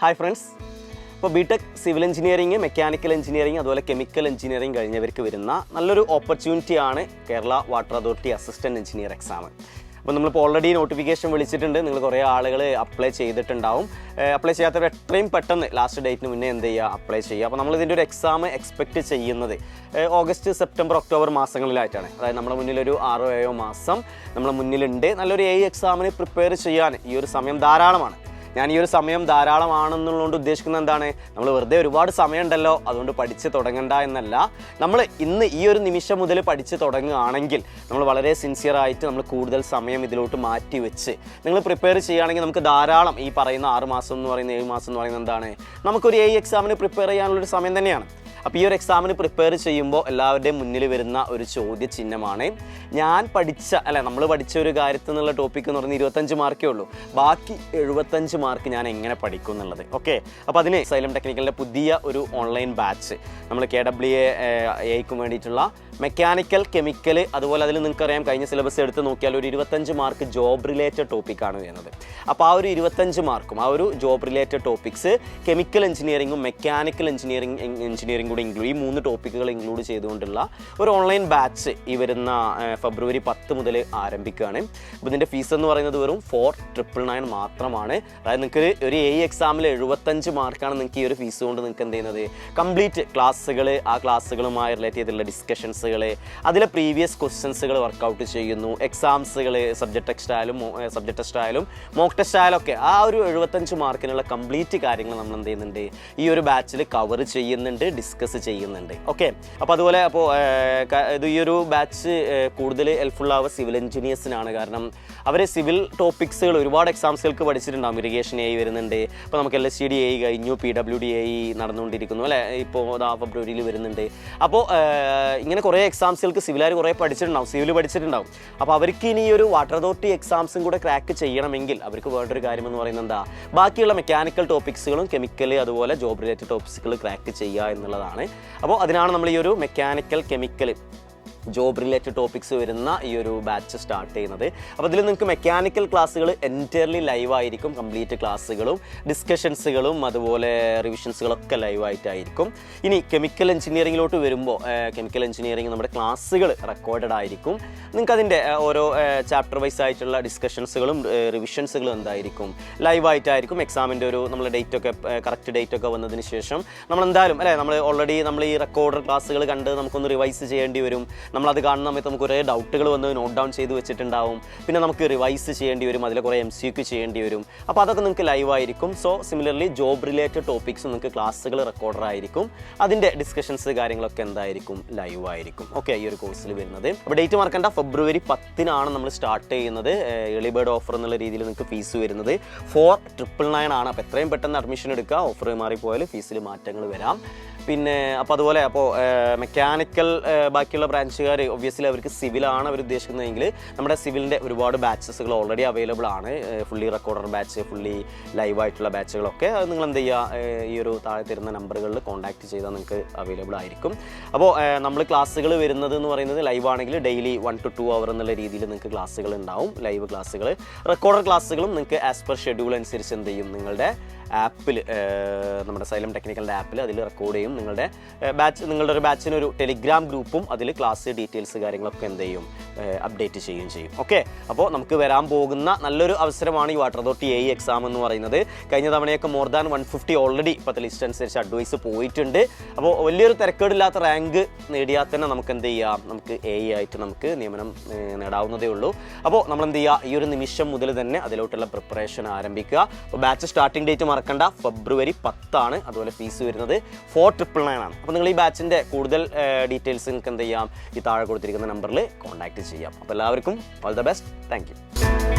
Hi friends, ഇപ്പോൾ BTech civil engineering, mechanical engineering അതുപോലെ chemical engineering കഴിഞ്ഞവർക്ക് വരുന്ന നല്ലൊരു ഓപ്പർച്യൂണിറ്റിയാണ് Kerala water authority assistant engineer exam. അപ്പോൾ നമ്മളിപ്പോൾ ഓൾറെഡി നോട്ടിഫിക്കേഷൻ വിളിച്ചിട്ടുണ്ട്. നിങ്ങൾ കുറേ ആളുകൾ അപ്ലൈ ചെയ്തിട്ടുണ്ടാവും. അപ്ലൈ ചെയ്യാത്തവർ എത്രയും പെട്ടെന്ന് ലാസ്റ്റ് ഡേറ്റിന് മുന്നേ എന്ത് ചെയ്യുക, അപ്ലൈ ചെയ്യുക. അപ്പോൾ നമ്മളിതിൻ്റെ ഒരു എക്സാം എക്സ്പെക്റ്റ് ചെയ്യുന്നത് ഓഗസ്റ്റ്, സെപ്റ്റംബർ, ഒക്ടോബർ മാസങ്ങളിലായിട്ടാണ്. അതായത് നമ്മുടെ മുന്നിലൊരു 6-7 മാസം നമ്മുടെ മുന്നിലുണ്ട്. നല്ലൊരു എക്സാമിന് പ്രിപ്പയർ ചെയ്യാൻ ഈ ഒരു സമയം ധാരാളമാണ്. ഞാൻ ഈ ഒരു സമയം ധാരാളമാണെന്നുള്ളതുകൊണ്ട് ഉദ്ദേശിക്കുന്നത് എന്താണ്, നമ്മൾ വെറുതെ ഒരുപാട് സമയമുണ്ടല്ലോ അതുകൊണ്ട് പഠിച്ച് തുടങ്ങണ്ട എന്നല്ല. നമ്മൾ ഇന്ന് ഈ ഒരു നിമിഷം മുതൽ പഠിച്ച് തുടങ്ങുകയാണെങ്കിൽ നമ്മൾ വളരെ സിൻസിയറായിട്ട് നമ്മൾ കൂടുതൽ സമയം ഇതിലോട്ട് മാറ്റി വെച്ച് നിങ്ങൾ പ്രിപ്പയർ ചെയ്യുകയാണെങ്കിൽ നമുക്ക് ധാരാളം ഈ പറയുന്ന 6 മാസം എന്ന് പറയുന്ന 7 മാസം എന്ന് പറയുന്നത് എന്താണ്, നമുക്കൊരു എക്സാമിന് പ്രിപ്പയർ ചെയ്യാനുള്ളൊരു സമയം തന്നെയാണ്. അപ്പോൾ ഈ ഒരു എക്സാമിന് പ്രിപ്പയർ ചെയ്യുമ്പോൾ എല്ലാവരുടെയും മുന്നിൽ വരുന്ന ഒരു ചോദ്യചിഹ്നമാണ്, നമ്മൾ പഠിച്ച ഒരു കാര്യത്തിൽ നിന്നുള്ള ടോപ്പിക് എന്ന് പറയുന്നത് 25 മാർക്കേ ഉള്ളൂ, ബാക്കി 75 മാർക്ക് ഞാൻ എങ്ങനെ പഠിക്കും എന്നുള്ളത്. ഓക്കെ, അപ്പോൾ അതിന് സൈലം ടെക്നിക്കലിൻ്റെ പുതിയ ഒരു ഓൺലൈൻ ബാച്ച് നമ്മൾ KWA-ക്കും വേണ്ടിയിട്ടുള്ള മെക്കാനിക്കൽ, കെമിക്കൽ അതുപോലെ അതിൽ നിങ്ങൾക്കറിയാം കഴിഞ്ഞ സിലബസ് എടുത്ത് നോക്കിയാൽ ഒരു 25 മാർക്ക് ജോബ് റിലേറ്റഡ് ടോപ്പിക്കാണ് വരുന്നത്. അപ്പോൾ ആ ഒരു 25 മാർക്കും ആ ഒരു ജോബ് റിലേറ്റഡ് ടോപ്പിക്സ് കെമിക്കൽ എഞ്ചിനീയറിംഗും മെക്കാനിക്കൽ എഞ്ചിനീയറിംഗ് കൂടി ഈ 3 ടോപ്പിക്കുകൾ ഇൻക്ലൂഡ് ചെയ്തുകൊണ്ടുള്ള ഒരു ഓൺലൈൻ ബാച്ച് ഈ വരുന്ന ഫെബ്രുവരി 10 മുതൽ ആരംഭിക്കുകയാണ്. അപ്പോൾ ഇതിൻ്റെ ഫീസ് എന്ന് പറയുന്നത് വെറും 4,999 മാത്രമാണ്. അതായത് നിങ്ങൾക്ക് ഒരു എക്സാമിൽ 75 മാർക്കാണ് നിങ്ങൾക്ക് ഈ ഒരു ഫീസ് കൊണ്ട് നിങ്ങൾക്ക് എന്ത് ചെയ്യുന്നത്, കംപ്ലീറ്റ് ക്ലാസ്സുകൾ, ആ ക്ലാസ്സുകളുമായി റിലേറ്റ് ചെയ്തിട്ടുള്ള ഡിസ്കഷൻസ്, അതിലെ പ്രീവിയസ് ക്വസ്റ്റ്യൻസുകൾ വർക്കൗട്ട് ചെയ്യുന്നു, എക്സാംസുകൾ സബ്ജക്റ്റ് ടെസ്റ്റ് ആയാലും മോക്ക് ടെസ്റ്റ് ആയാലും ഒക്കെ ആ ഒരു 75 മാർക്കിനുള്ള കംപ്ലീറ്റ് കാര്യങ്ങൾ നമ്മൾ എന്ത് ചെയ്യുന്നുണ്ട്, ഈ ഒരു ബാച്ചിൽ കവർ ചെയ്യുന്നുണ്ട്, ഡിസ്കസ് ചെയ്യുന്നുണ്ട്. ഓക്കെ, അപ്പോൾ അതുപോലെ ഈ ഒരു ബാച്ച് കൂടുതൽ ഹെൽപ്ഫുൾ ആവുക സിവിൽ എഞ്ചിനീയേഴ്സിനാണ്. കാരണം അവർ സിവിൽ ടോപ്പിക്സുകൾ ഒരുപാട് എക്സാംസുകൾക്ക് പഠിച്ചിട്ടുണ്ടാകും. ഇറിഗേഷൻ വരുന്നുണ്ട്, ഇപ്പോൾ നമുക്ക് LSTD കഴിഞ്ഞു, PWD നടന്നുകൊണ്ടിരിക്കുന്നു അല്ലേ, ഇപ്പോൾ ഫെബ്രുവരിയിൽ വരുന്നുണ്ട്. അപ്പോൾ ഇങ്ങനെ കുറേ എക്സാംസുകൾക്ക് സിവിലുകാർ കുറേ സിവിൽ പഠിച്ചിട്ടുണ്ടാവും. അപ്പോൾ അവർക്ക് ഇനി ഒരു വാട്ടർ അതോറിറ്റി എക്സാംസും കൂടെ ക്രാക്ക് ചെയ്യണമെങ്കിൽ അവർക്ക് വേണ്ടൊരു കാര്യം എന്ന് പറയുന്നത് എന്താ, ബാക്കിയുള്ള മെക്കാനിക്കൽ ടോപ്പിക്സുകളും കെമിക്കൽ അതുപോലെ ജോബ് റിലേറ്റഡ് ടോപ്പിക്സുകൾ ക്രാക്ക് ചെയ്യുക എന്നുള്ളതാണ്. അപ്പോൾ അതിനാണ് നമ്മൾ ഈ ഒരു mechanical, chemical, job related topics വരുന്ന ഈ ഒരു ബാച്ച് സ്റ്റാർട്ട് ചെയ്യുന്നത്. അപ്പോൾ ഇതിൽ നിങ്ങൾക്ക് മെക്കാനിക്കൽ ക്ലാസ്സുകൾ എൻറ്റയർലി ലൈവായിരിക്കും, കംപ്ലീറ്റ് ക്ലാസ്സുകളും ഡിസ്കഷൻസുകളും അതുപോലെ റിവിഷൻസുകളൊക്കെ ലൈവായിട്ടായിരിക്കും. ഇനി കെമിക്കൽ എഞ്ചിനീയറിങ്ങിലോട്ട് വരുമ്പോൾ കെമിക്കൽ എഞ്ചിനീയറിംഗ് നമ്മുടെ ക്ലാസ്സുകൾ റെക്കോർഡഡ് ആയിരിക്കും. നിങ്ങൾക്ക് അതിൻ്റെ ഓരോ ചാപ്റ്റർ വൈസ് ആയിട്ടുള്ള ഡിസ്കഷൻസുകളും റിവിഷൻസുകളും എന്തായിരിക്കും, ലൈവായിട്ടായിരിക്കും. എക്സാമിൻ്റെ ഒരു നമ്മൾ കറക്റ്റ് ഡേറ്റ് ഒക്കെ വന്നതിന് ശേഷം നമ്മൾ എന്തായാലും നമ്മൾ ഓൾറെഡി നമ്മൾ ഈ റെക്കോർഡർ ക്ലാസ്സുകൾ കണ്ട് നമുക്കൊന്ന് റിവൈസ് ചെയ്യേണ്ടി വരും. നമ്മളത് കാണുന്ന സമയത്ത് നമുക്ക് കുറേ ഡൗട്ടുകൾ വന്ന് നോട്ട് ഡൗൺ ചെയ്ത് വെച്ചിട്ടുണ്ടാവും. പിന്നെ നമുക്ക് റിവൈസ് ചെയ്യേണ്ടി വരും, അതിൽ കുറേ MCQ ചെയ്യേണ്ടി വരും. അപ്പോൾ അതൊക്കെ നിങ്ങൾക്ക് ലൈവായിരിക്കും. So similarly job related topics നിങ്ങൾക്ക് ക്ലാസ്സുകൾ റെക്കോർഡർ ആയിരിക്കും, അതിൻ്റെ ഡിസ്കഷൻസ് കാര്യങ്ങളൊക്കെ എന്തായിരിക്കും, ലൈവായിരിക്കും. ഓക്കെ, ഈ ഒരു കോഴ്സിൽ വരുന്നത്. അപ്പോൾ ഡേറ്റ് മറക്കണ്ട, ഫെബ്രുവരി 10 നമ്മൾ സ്റ്റാർട്ട് ചെയ്യുന്നത്. ഏർലി ബേർഡ് ഓഫർ എന്നുള്ള രീതിയിൽ നിങ്ങൾക്ക് ഫീസ് വരുന്നത് 4,999 ആണ്. അപ്പോൾ എത്രയും പെട്ടെന്ന് അഡ്മിഷൻ എടുക്കുക, ഓഫർ മാറിപ്പോയാൽ ഫീസിൽ മാറ്റങ്ങൾ വരാം. പിന്നെ അതുപോലെ മെക്കാനിക്കൽ ബാക്കിയുള്ള ബ്രാഞ്ചുകാർ ഒബ്വിയസ്ലി അവർക്ക് സിവിലാണ് അവർ ഉദ്ദേശിക്കുന്നതെങ്കിൽ നമ്മുടെ സിവിലിൻ്റെ ഒരുപാട് ബാച്ചസുകൾ ഓൾറെഡി അവൈലബിൾ ആണ്. ഫുള്ളി റെക്കോർഡർ ബാച്ച്, ഫുള്ളി ലൈവായിട്ടുള്ള ബാച്ചുകളൊക്കെ അത് നിങ്ങൾ എന്ത് ചെയ്യുക, ഈ ഒരു താഴെ തരുന്ന നമ്പറുകളിൽ കോൺടാക്ട് ചെയ്താൽ നിങ്ങൾക്ക് അവൈലബിൾ ആയിരിക്കും. അപ്പോൾ നമ്മൾ ക്ലാസ്സുകൾ വരുന്നത് എന്ന് പറയുന്നത് ലൈവ് ആണെങ്കിൽ ഡെയിലി 1 to 2 hour എന്നുള്ള രീതിയിൽ നിങ്ങൾക്ക് ക്ലാസ്സുകൾ ഉണ്ടാവും, ലൈവ് ക്ലാസ്സുകൾ. റെക്കോർഡർ ക്ലാസ്സുകളും നിങ്ങൾക്ക് ആസ് പെർ ഷെഡ്യൂൾ അനുസരിച്ച് എന്ത് ചെയ്യും, നിങ്ങളുടെ ആപ്പിൽ, നമ്മുടെ സൈലം ടെക്നിക്കലിൻ്റെ ആപ്പിൽ അതിൽ റെക്കോർഡ് ചെയ്യും. നിങ്ങളുടെ ഒരു ബാച്ചിനൊരു ടെലിഗ്രാം ഗ്രൂപ്പും അതിൽ ക്ലാസ് ഡീറ്റെയിൽസ് കാര്യങ്ങളൊക്കെ എന്ത് ചെയ്യും, അപ്ഡേറ്റ് ചെയ്യുകയും ചെയ്യും. ഓക്കെ, അപ്പോൾ നമുക്ക് വരാൻ പോകുന്ന നല്ലൊരു അവസരമാണ് ഈ വാട്ടർ അതോറിറ്റി എക്സാം എന്ന് പറയുന്നത്. കഴിഞ്ഞ തവണയൊക്കെ more than 150 ഓൾറെഡി ഇപ്പോഴത്തെ ലിസ്റ്റ് അനുസരിച്ച് അഡ്വൈസ് പോയിട്ടുണ്ട്. അപ്പോൾ വലിയൊരു തിരക്കേടില്ലാത്ത റാങ്ക് നേടിയാൽ തന്നെ നമുക്ക് എന്ത് ചെയ്യാം, നമുക്ക് ആയിട്ട് നമുക്ക് നിയമനം നേടാവുന്നതേ ഉള്ളൂ. അപ്പോൾ നമ്മൾ എന്ത് ചെയ്യുക, ഈ ഒരു നിമിഷം മുതൽ തന്നെ അതിലോട്ടുള്ള പ്രിപ്പറേഷൻ ആരംഭിക്കുക. അപ്പോൾ ബാച്ച് സ്റ്റാർട്ടിംഗ് ഡേറ്റ് മറക്കണ്ട, ഫെബ്രുവരി 10 ആണ്. അതുപോലെ ഫീസ് വരുന്നത് 4,999 ആണ്. അപ്പോൾ നിങ്ങൾ ഈ ബാച്ചിൻ്റെ കൂടുതൽ ഡീറ്റെയിൽസ് നിങ്ങൾക്ക് എന്ത് ചെയ്യാം, ഈ താഴെ കൊടുത്തിരിക്കുന്ന നമ്പറിൽ കോൺടാക്ട് ചെയ്യാം. അപ്പോൾ എല്ലാവർക്കും all the best. Thank you.